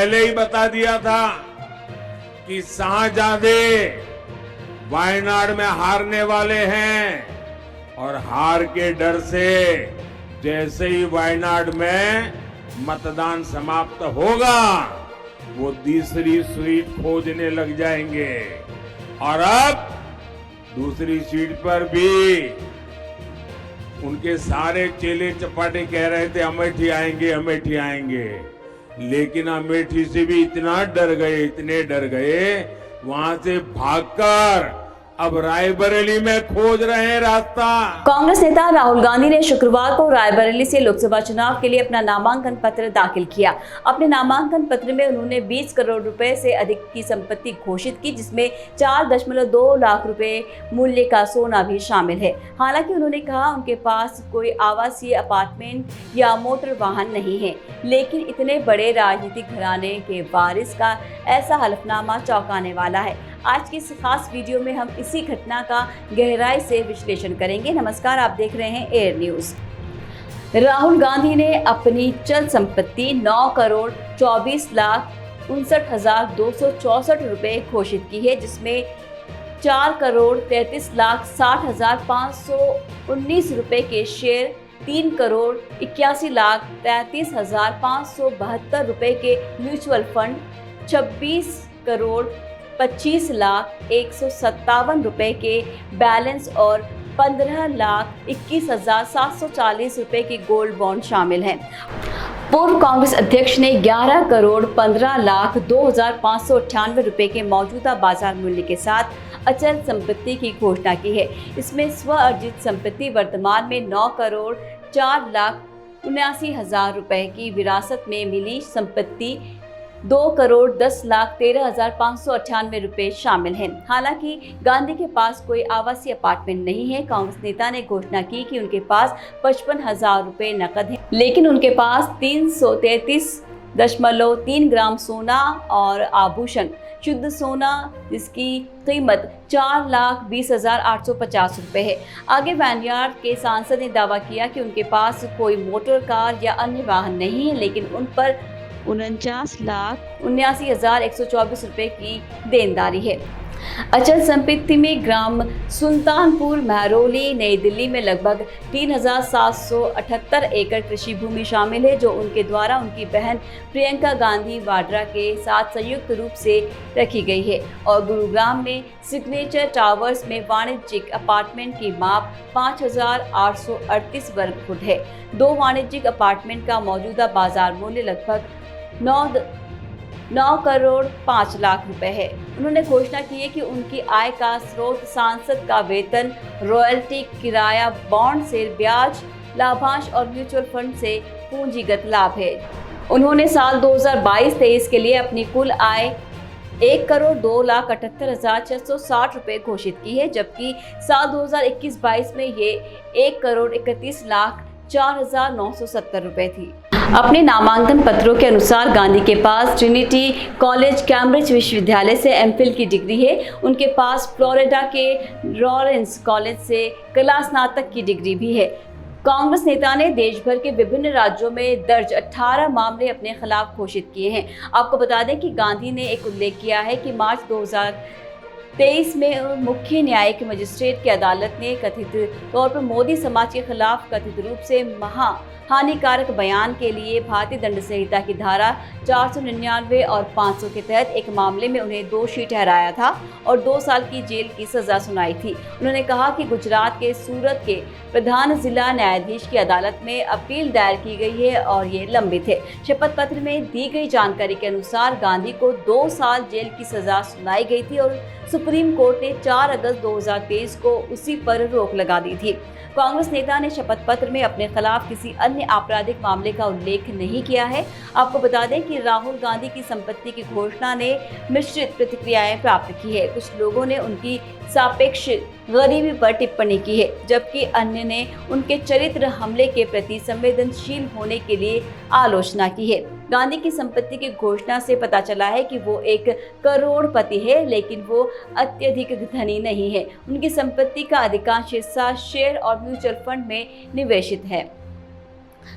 पहले ही बता दिया था कि शाहजादे वायनाड में हारने वाले हैं और हार के डर से जैसे ही वायनाड में मतदान समाप्त होगा वो दूसरी सीट खोजने लग जाएंगे। और अब दूसरी सीट पर भी उनके सारे चेले चपाटे कह रहे थे अमेठी आएंगे, अमेठी आएंगे, लेकिन अमेठी से भी इतना डर गए, इतने डर गए, वहां से भागकर अब रायबरेली में खोज रहे हैं रास्ता। कांग्रेस नेता राहुल गांधी ने शुक्रवार को रायबरेली से लोकसभा चुनाव के लिए अपना नामांकन पत्र दाखिल किया। अपने नामांकन पत्र में उन्होंने 20 करोड़ रुपए से अधिक की संपत्ति घोषित की, जिसमें 4.2 लाख रुपए मूल्य का सोना भी शामिल है। हालांकि उन्होंने कहा उनके पास कोई आवासीय अपार्टमेंट या मोटर वाहन नहीं है, लेकिन इतने बड़े राजनीतिक घराने के वारिस का ऐसा हलफनामा चौंकाने वाला है। आज की इस खास वीडियो में हम इसी घटना का गहराई से विश्लेषण करेंगे। नमस्कार, आप देख रहे हैं एयर न्यूज। राहुल गांधी ने अपनी चल संपत्ति 9 करोड़ 24 लाख 59,264 रुपए घोषित की है, जिसमें 4 करोड़ 33 लाख 60,519 रुपए के शेयर, 3 करोड़ 81 लाख 33,572 रुपए के म्यूचुअल फंड, 26 करोड़ 25 लाख 157 रुपए के बैलेंस और 15 लाख 21,740 रुपए के गोल्ड बॉन्ड शामिल हैं। पूर्व कांग्रेस अध्यक्ष ने 11 करोड़ 15 लाख 2,598 रुपए के मौजूदा बाजार मूल्य के साथ अचल संपत्ति की घोषणा की है। इसमें स्व अर्जित संपत्ति वर्तमान में 9 करोड़ 4 लाख 79,000 रुपए की, विरासत में मिली संपत्ति 2 करोड़ 10 लाख 13,598 रुपए शामिल हैं। हालांकि गांधी के पास कोई आवासीय अपार्टमेंट नहीं है। कांग्रेस नेता ने घोषणा की कि उनके पास 55,000 रुपए नकद हैं, लेकिन उनके पास 333.3 ग्राम सोना और आभूषण शुद्ध सोना, जिसकी कीमत 4,20,850 रुपए है। आगे वैनयार्ड के सांसद ने दावा किया कि उनके पास कोई मोटर कार या अन्य वाहन नहीं है, लेकिन उन पर 49,79,124 रुपए की देनदारी है। अचल संपत्ति में ग्राम सुल्तानपुर, महरौली, नई दिल्ली में लगभग 3,778 एकड़ कृषि भूमि शामिल है, जो उनके द्वारा उनकी बहन प्रियंका गांधी वाड्रा के साथ संयुक्त रूप से रखी गई है। और गुरुग्राम में सिग्नेचर टावर्स में वाणिज्यिक अपार्टमेंट की माप 5,838 वर्ग फुट है। 2 वाणिज्यिक अपार्टमेंट का मौजूदा बाजार मूल्य लगभग 9 करोड़ 5 लाख रुपए है। उन्होंने घोषणा की है कि उनकी आय का स्रोत सांसद का वेतन, रॉयल्टी, किराया, बॉन्ड से ब्याज, लाभांश और म्यूचुअल फंड से पूंजीगत लाभ है। उन्होंने साल 2022-23 के लिए अपनी कुल आय 1 करोड़ 2,78,660 रुपए घोषित की है, जबकि साल 2021-22 में ये 1 करोड़ 31 लाख 4,970 रुपए थी। अपने नामांकन पत्रों के अनुसार गांधी के पास ट्रिनिटी कॉलेज, कैम्ब्रिज विश्वविद्यालय से एमफिल की डिग्री है। उनके पास फ्लोरिडा के लॉरेंस कॉलेज से कला स्नातक की डिग्री भी है। कांग्रेस नेता ने देश भर के विभिन्न राज्यों में दर्ज 18 मामले अपने खिलाफ घोषित किए हैं। आपको बता दें कि गांधी ने एक उल्लेख किया है कि मार्च 2023 में मुख्य न्यायिक मजिस्ट्रेट की अदालत ने कथित तौर पर मोदी समाज के खिलाफ कथित रूप से हानिकारक बयान के लिए भारतीय दंड संहिता की धारा 499 और 500 के तहत एक मामले में उन्हें दोषी ठहराया था और 2 साल की जेल की सजा सुनाई थी। उन्होंने कहा कि गुजरात के सूरत के प्रधान जिला न्यायाधीश की अदालत में अपील दायर की गई है और ये लंबित है। शपथ पत्र में दी गई जानकारी के अनुसार गांधी को 2 साल जेल की सजा सुनाई गई थी और सुप्रीम कोर्ट ने 4 अगस्त 2023 को उसी पर रोक लगा दी थी। कांग्रेस नेता ने शपथ पत्र में अपने खिलाफ किसी अन्य आपराधिक मामले का उल्लेख नहीं किया है। आपको बता दें कि राहुल गांधी की संपत्ति की घोषणा ने मिश्रित प्रतिक्रियाएं प्राप्त की है। कुछ लोगों ने उनकी सापेक्ष गरीबी पर टिप्पणी की है, जबकि अन्य ने उनके चरित्र हमले के प्रति संवेदनशील होने के लिए आलोचना की है। गांधी की संपत्ति की घोषणा से पता चला है कि वो एक करोड़पति है, लेकिन वो अत्यधिक धनी नहीं है। उनकी संपत्ति का अधिकांश हिस्सा शेयर और म्यूचुअल फंड में निवेशित है।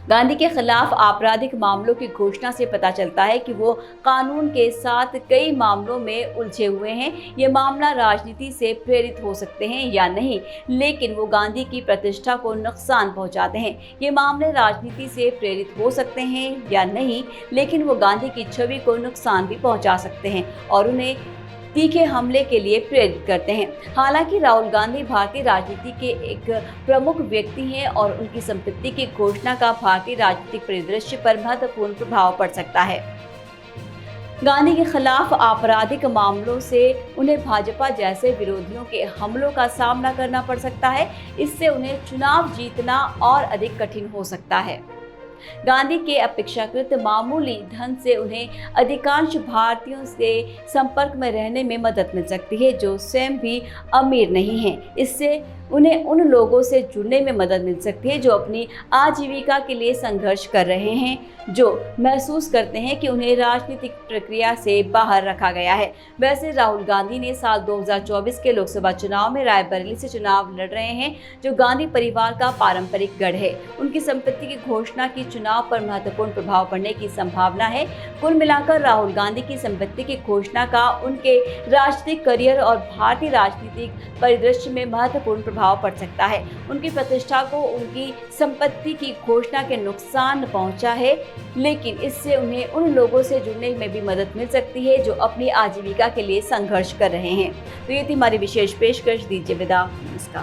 गांधी के खिलाफ आपराधिक मामलों की घोषणा से पता चलता है कि वो कानून के साथ कई मामलों में उलझे हुए हैं। ये मामला राजनीति से प्रेरित हो सकते हैं या नहीं, लेकिन वो गांधी की प्रतिष्ठा को नुकसान पहुंचाते हैं। ये मामले राजनीति से प्रेरित हो सकते हैं या नहीं, लेकिन वो गांधी की छवि को नुकसान भी पहुंचा सकते हैं और उन्हें तीखे हमले के लिए प्रेरित करते हैं। हालांकि राहुल गांधी भारतीय राजनीति के एक प्रमुख व्यक्ति हैं और उनकी संपत्ति की घोषणा का भारतीय राजनीतिक परिदृश्य पर महत्वपूर्ण प्रभाव पड़ सकता है। गांधी के खिलाफ आपराधिक मामलों से उन्हें भाजपा जैसे विरोधियों के हमलों का सामना करना पड़ सकता है। इससे उन्हें चुनाव जीतना और अधिक कठिन हो सकता है। गांधी के अपेक्षाकृत मामूली धन से उन्हें अधिकांश भारतीयों से संपर्क में रहने में मदद मिल सकती है जो स्वयं भी अमीर नहीं हैं। इससे उन्हें उन लोगों से जुड़ने में मदद मिल सकती है जो अपनी आजीविका के लिए संघर्ष कर रहे हैं, जो महसूस करते हैं कि उन्हें राजनीतिक प्रक्रिया से बाहर रखा गया है। वैसे राहुल गांधी ने साल 2024 के लोकसभा चुनाव में रायबरेली से चुनाव लड़ रहे हैं, जो गांधी परिवार का पारंपरिक गढ़ है। उनकी संपत्ति की घोषणा की चुनाव पर महत्वपूर्ण प्रभाव पड़ने की संभावना है। कुल मिलाकर राहुल गांधी की संपत्ति की घोषणा का उनके राजनीतिक करियर और भारतीय राजनीतिक परिदृश्य में महत्वपूर्ण प्रभाव पड़ सकता है। उनकी प्रतिष्ठा को उनकी संपत्ति की घोषणा के नुकसान पहुंचा है, लेकिन इससे उन्हें उन लोगों से जुड़ने में भी मदद मिल सकती है जो अपनी आजीविका के लिए संघर्ष कर रहे हैं। तो ये थी हमारी विशेष पेशकश। दीजिए विदा। नमस्कार।